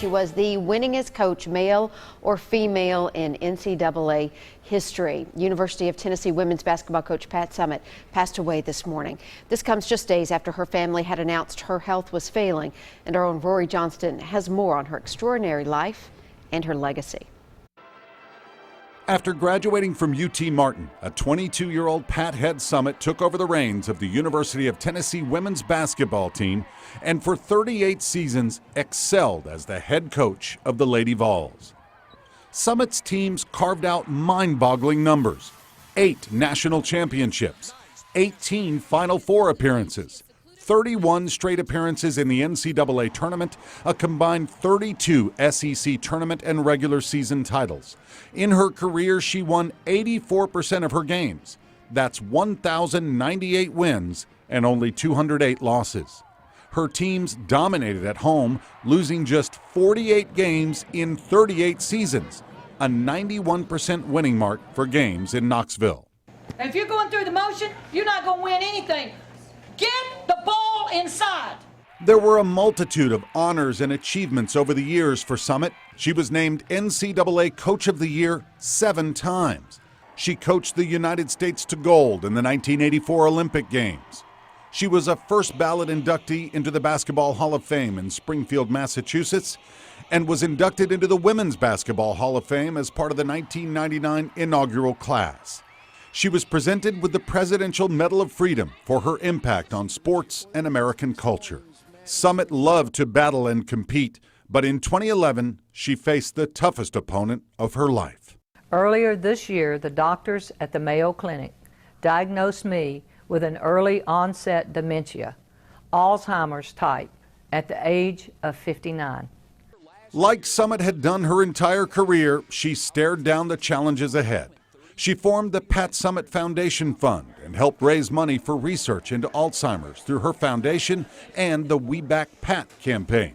She was the winningest coach, male or female, in NCAA history. University of Tennessee women's basketball coach Pat Summitt passed away this morning. This comes just days after her family had announced her health was failing. And our own Rory Johnston has more on her extraordinary life and her legacy. After graduating from UT Martin, a 22-year-old Pat Head Summitt took over the reins of the University of Tennessee women's basketball team and for 38 seasons excelled as the head coach of the Lady Vols. Summitt's teams carved out mind-boggling numbers: 8 national championships, 18 Final Four appearances, 31 straight appearances in the NCAA tournament, a combined 32 SEC tournament and regular season titles. In her career, she won 84% of her games. That's 1,098 wins and only 208 losses. Her teams dominated at home, losing just 48 games in 38 seasons, a 91% winning mark for games in Knoxville. If you're going through the motion, you're not going to win anything. Get the ball inside. There were a multitude of honors and achievements over the years for Summitt. She was named NCAA Coach of the Year 7 times. She coached the United States to gold in the 1984 Olympic Games. She was a first ballot inductee into the Basketball Hall of Fame in Springfield, Massachusetts, and was inducted into the Women's Basketball Hall of Fame as part of the 1999 inaugural class. She was presented with the Presidential Medal of Freedom for her impact on sports and American culture. Summitt loved to battle and compete, but in 2011, she faced the toughest opponent of her life. Earlier this year, the doctors at the Mayo Clinic diagnosed me with an early-onset dementia, Alzheimer's type, at the age of 59. Like Summitt had done her entire career, she stared down the challenges ahead. She formed the Pat Summitt Foundation Fund and helped raise money for research into Alzheimer's through her foundation and the We Back Pat campaign.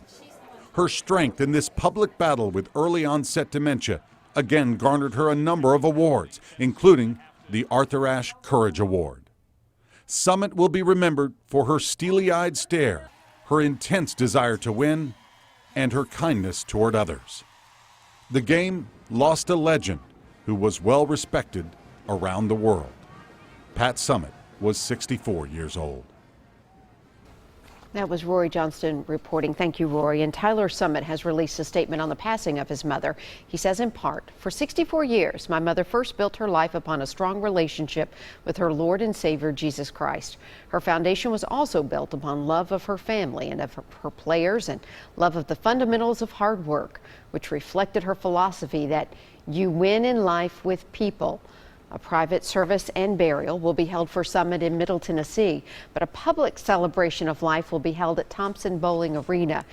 Her strength in this public battle with early-onset dementia again garnered her a number of awards, including the Arthur Ashe Courage Award. Summitt will be remembered for her steely-eyed stare, her intense desire to win, and her kindness toward others. The game lost a legend who was well respected around the world. Pat Summitt was 64 years old. That was Rory Johnston reporting. Thank you, Rory. And Tyler Summitt has released a statement on the passing of his mother. He says, in part, "For 64 years, my mother first built her life upon a strong relationship with her Lord and Savior, Jesus Christ. Her foundation was also built upon love of her family and of her players and love of the fundamentals of hard work, which reflected her philosophy that you win in life with people." A private service and burial will be held for Summitt in Middle Tennessee, but a public celebration of life will be held at Thompson Bowling Arena.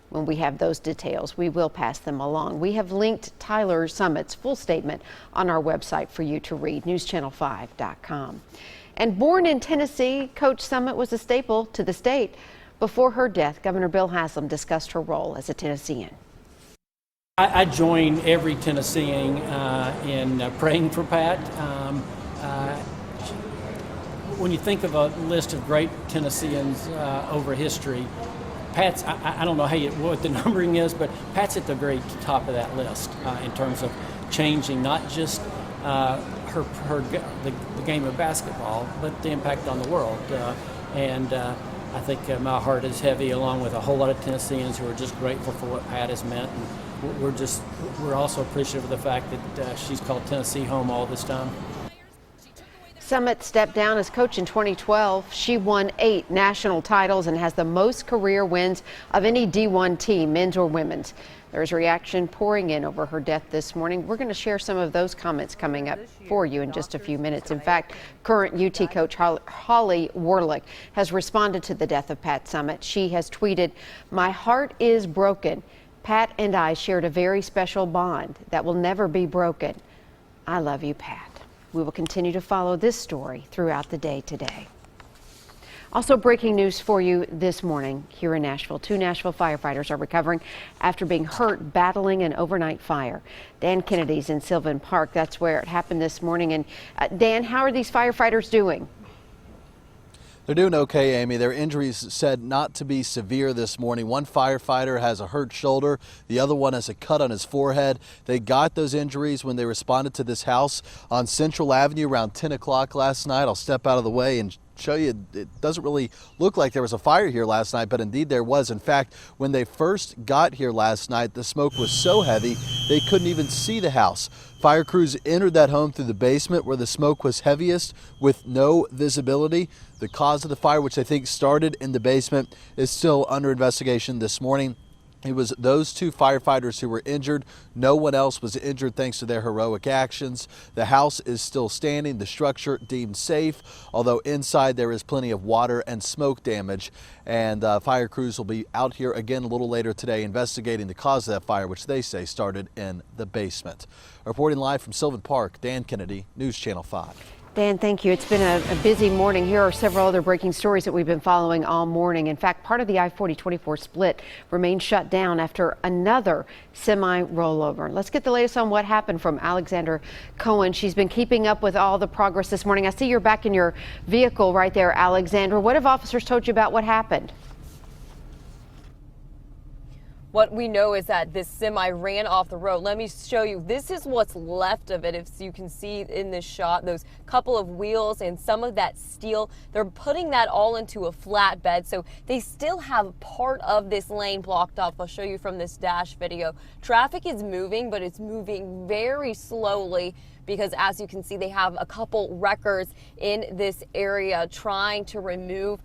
When we have those details, we will pass them along. We have linked Tyler Summitt's full statement on our website for you to read, newschannel5.com. And born in Tennessee, Coach Summitt was a staple to the state. Before her death, Governor Bill Haslam discussed her role as a Tennessean. I join every Tennessean in praying for Pat. When you think of a list of great Tennesseans over history, Pat's, I don't know what the numbering is, but Pat's at the very top of that list in terms of changing not just the game of basketball, but the impact on the world. I think my heart is heavy, along with a whole lot of Tennesseans who are just grateful for what Pat has meant. And we're also appreciative of the fact that she's called Tennessee home all this time. Summitt stepped down as coach in 2012. She won 8 national titles and has the most career wins of any D1 team, men's or women's. There's reaction pouring in over her death this morning. We're going to share some of those comments coming up for you in just a few minutes. In fact, current UT coach Holly Warlick has responded to the death of Pat Summitt. She has tweeted, "My heart is broken. Pat and I shared a very special bond that will never be broken. I love you, Pat." We will continue to follow this story throughout the day today. Also breaking news for you this morning here in Nashville. 2 Nashville firefighters are recovering after being hurt battling an overnight fire. Dan Kennedy's in Sylvan Park. That's where it happened this morning. And Dan, how are these firefighters doing? They're doing okay, Amy. Their injuries said not to be severe this morning. One firefighter has a hurt shoulder. The other one has a cut on his forehead. They got those injuries when they responded to this house on Central Avenue around 10 o'clock last night. I'll step out of the way and show you. It doesn't really look like there was a fire here last night, but indeed there was. In fact, when they first got here last night, the smoke was so heavy they couldn't even see the house. Fire crews entered that home through the basement where the smoke was heaviest with no visibility. The cause of the fire, which I think started in the basement, is still under investigation this morning. It was those two firefighters who were injured. No one else was injured thanks to their heroic actions. The house is still standing, the structure deemed safe, although inside there is plenty of water and smoke damage. And fire crews will be out here again a little later today investigating the cause of that fire, which they say started in the basement. Reporting live from Sylvan Park, Dan Kennedy, News Channel 5. Dan, thank you. It's been a busy morning. Here are several other breaking stories that we've been following all morning. In fact, part of the I-40-24 split remains shut down after another semi-rollover. Let's get the latest on what happened from Alexandra Cohen. She's been keeping up with all the progress this morning. I see you're back in your vehicle right there, Alexandra. What have officers told you about what happened? What we know is that this semi ran off the road. Let me show you. This is what's left of it. If you can see in this shot, those couple of wheels and some of that steel, they're putting that all into a flatbed. So they still have part of this lane blocked off. I'll show you from this dash video. Traffic is moving, but it's moving very slowly because, as you can see, they have a couple wreckers in this area trying to remove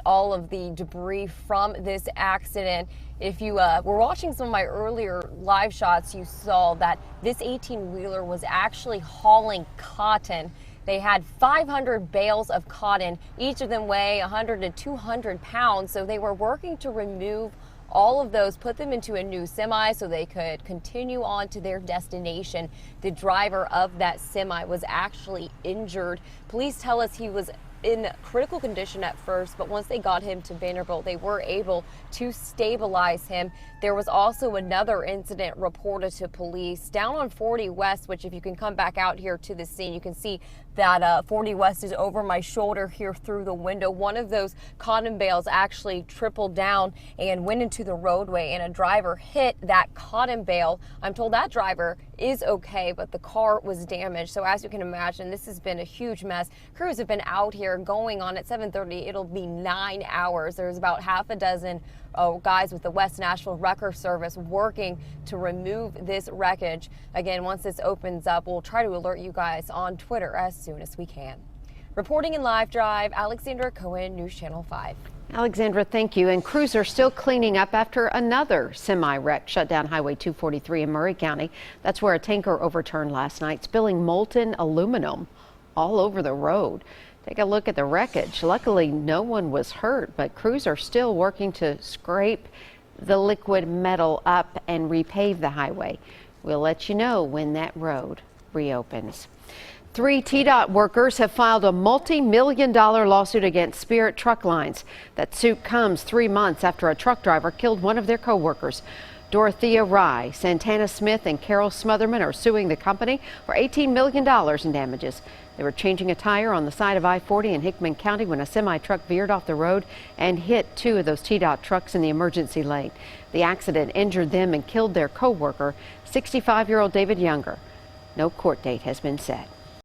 all of the debris from this accident. If you were watching some of my earlier live shots, you saw that this 18-wheeler was actually hauling cotton. They had 500 bales of cotton. Each of them weigh 100 to 200 pounds. So they were working to remove all of those, put them into a new semi so they could continue on to their destination. The driver of that semi was actually injured. Police tell us he was in critical condition at first, but once they got him to Vanderbilt, they were able to stabilize him. There was also another incident reported to police down on 40 West, which if you can come back out here to the scene, you can see that 40 West is over my shoulder here through the window. One of those cotton bales actually tripled down and went into the roadway, and a driver hit that cotton bale. I'm told that driver is okay, but the car was damaged. So as you can imagine, this has been a huge mess. Crews have been out here going on at 7:30. It'll be 9 hours. There's about half a dozen guys with the West Nashville Wrecker Service working to remove this wreckage. Again, once this opens up, we'll try to alert you guys on Twitter as soon as we can. Reporting in live drive, Alexandra Cohen, News Channel 5. Alexandra, thank you. And crews are still cleaning up after another semi-wreck shut down Highway 243 in Murray County. That's where a tanker overturned last night, spilling molten aluminum all over the road. Take a look at the wreckage. Luckily, no one was hurt, but crews are still working to scrape the liquid metal up and repave the highway. We'll let you know when that road reopens. 3 TDOT workers have filed a multi-million-dollar lawsuit against Spirit Truck Lines. That suit comes 3 months after a truck driver killed one of their co-workers. Dorothea Rye, Santana Smith, and Carol Smotherman are suing the company for $18 million in damages. They were changing a tire on the side of I-40 in Hickman County when a semi-truck veered off the road and hit 2 of those TDOT trucks in the emergency lane. The accident injured them and killed their co-worker, 65-year-old David Younger. No court date has been set.